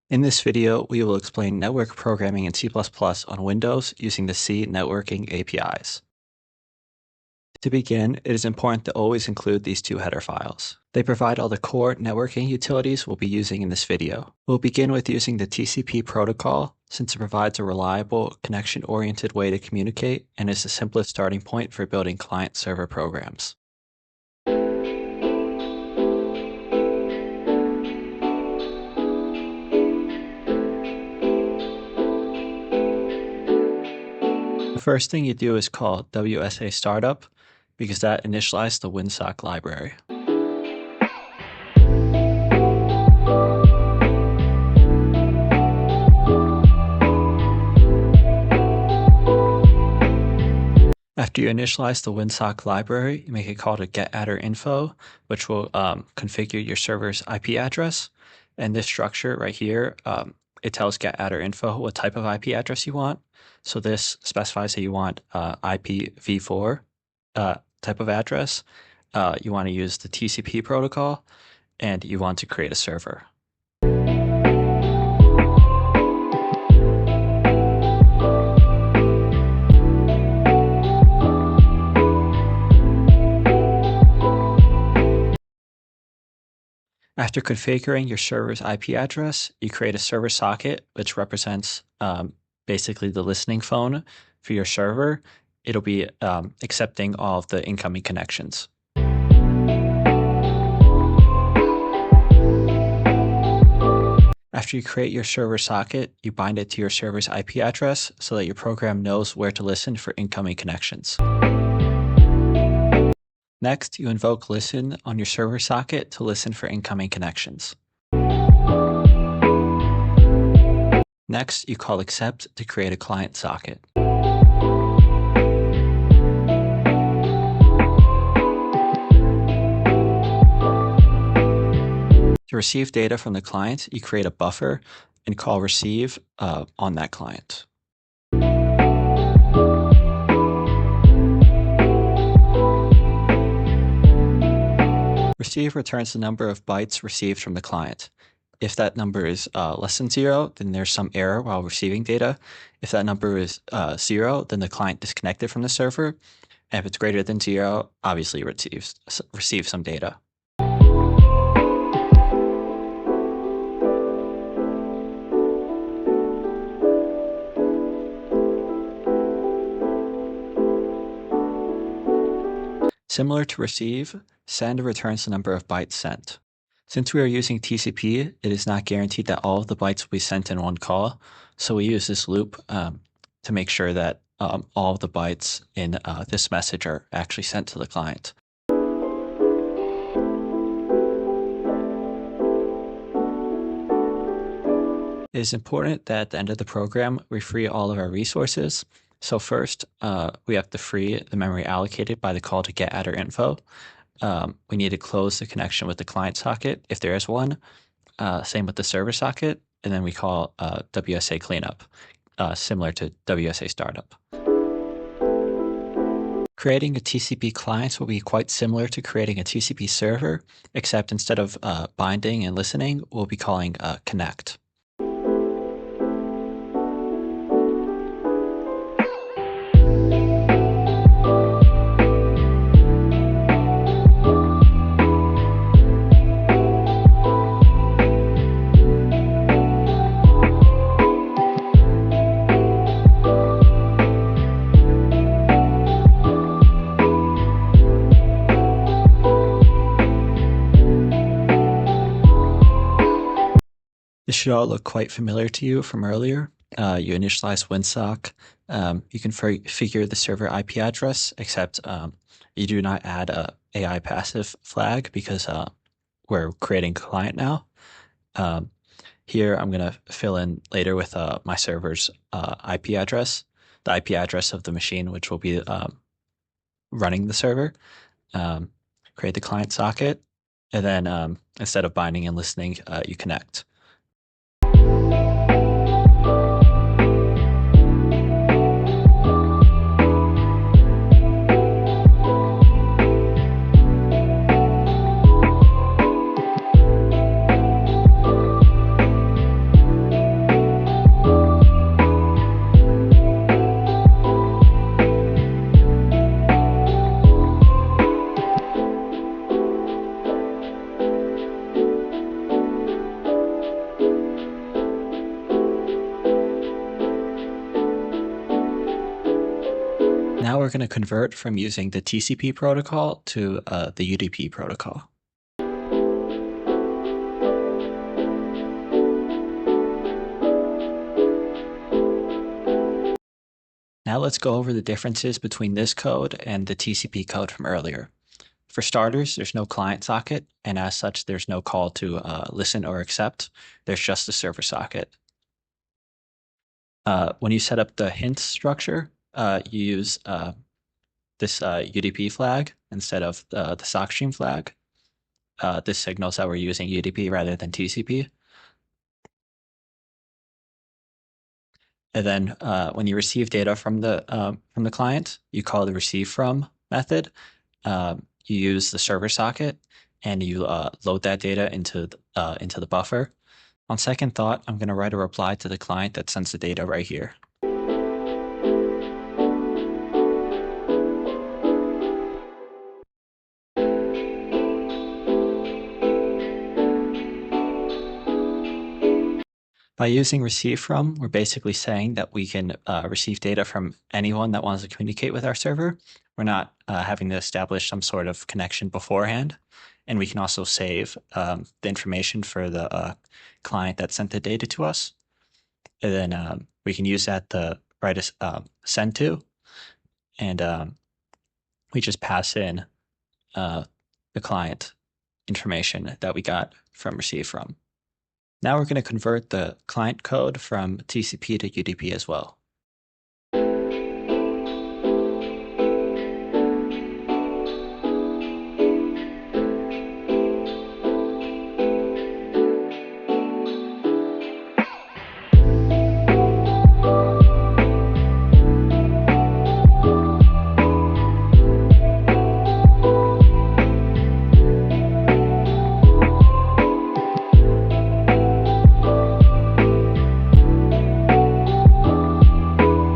In this video, we will explain network programming in C++ on Windows using the C networking APIs. To begin, it is important to always include these two header files. They provide all the core networking utilities we'll be using in this video. We'll begin with using the TCP protocol since it provides a reliable, connection-oriented way to communicate and is the simplest starting point for building client-server programs. The first thing you do is call WSA startup because that initializes the Winsock library. After you initialize the Winsock library, you make a call to getAddrInfo, which will configure your server's IP address. And this structure right here, it tells getAddrInfo what type of IP address you want. So this specifies that you want IPv4 type of address. You want to use the TCP protocol, and you want to create a server. After configuring your server's IP address, you create a server socket, which represents basically the listening phone for your server. It'll be accepting all of the incoming connections. After you create your server socket, you bind it to your server's IP address so that your program knows where to listen for incoming connections. Next, you invoke listen on your server socket to listen for incoming connections. Next, you call accept to create a client socket. To receive data from the client, you create a buffer and call receive on that client. Receive returns the number of bytes received from the client. If that number is less than 0, then there's some error while receiving data. If that number is 0, then the client disconnected from the server. And if it's greater than 0, obviously receives some data. Similar to receive, send returns the number of bytes sent. Since we are using TCP, it is not guaranteed that all of the bytes will be sent in one call, so we use this loop to make sure that all of the bytes in this message are actually sent to the client. It is important that at the end of the program, we free all of our resources. So first, we have to free the memory allocated by the call to getAddrInfo. We need to close the connection with the client socket if there is one. Same with the server socket, and then we call WSA cleanup, similar to WSA startup. Creating a TCP client will be quite similar to creating a TCP server, except instead of binding and listening, we'll be calling connect. This should all look quite familiar to you from earlier. You initialize Winsock. You configure the server IP address, except you do not add a AI passive flag because we're creating a client now. Here, I'm going to fill in later with my server's IP address, the IP address of the machine, which will be running the server. Create the client socket, and then instead of binding and listening, you connect. we're going to convert from using the TCP protocol to the UDP protocol. Now let's go over the differences between this code and the TCP code from earlier. For starters, there's no client socket, and as such, there's no call to listen or accept. There's just a server socket. When you set up the hint structure, you use this UDP flag instead of the sockstream flag. This signals that we're using UDP rather than TCP. And then when you receive data from the client, you call the receive from method. You use the server socket and you load that data into the buffer. On second thought, I'm going to write a reply to the client that sends the data right here. By using receive from, we're basically saying that we can receive data from anyone that wants to communicate with our server. We're not having to establish some sort of connection beforehand. And we can also save the information for the client that sent the data to us. And then we can use that to write a send to. And we just pass in the client information that we got from receive from. Now we're going to convert the client code from TCP to UDP as well.